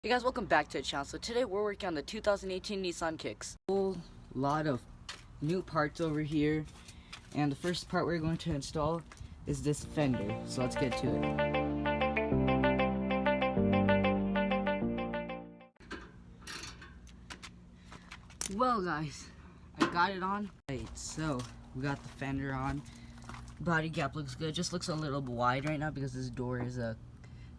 Hey guys, welcome back to the channel. So today we're working on the 2018 Nissan Kicks. Whole lot of new parts over here, and the first part we're going to install is this fender. So let's get to it. Well guys, I got it on. Right, so we got the fender on. Body gap looks good. Just looks a little wide right now because this door is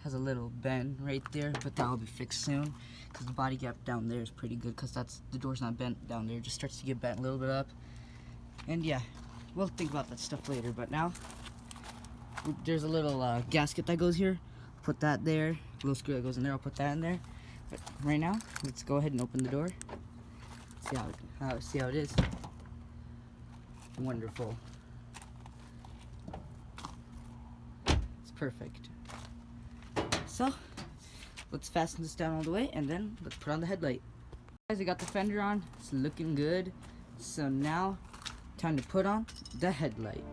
has a little bend right there, but that'll be fixed soon because the body gap down there is pretty good because the door's not bent down there. It just starts to get bent a little bit up, and yeah, we'll think about that stuff later. But now there's a little gasket that goes here. Put that there. A little screw that goes in there. I'll put that in there. But right now, let's go ahead and open the door. See how it is. Wonderful. It's perfect. So, let's fasten this down all the way, and then let's put on the headlight. Guys, I got the fender on. It's looking good. So now, time to put on the headlight.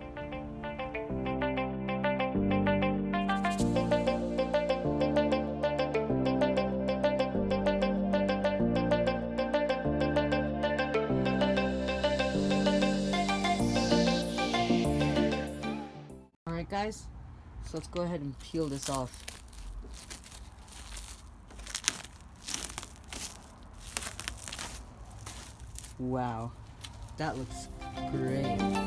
Alright guys, so let's go ahead and peel this off. Wow, that looks great.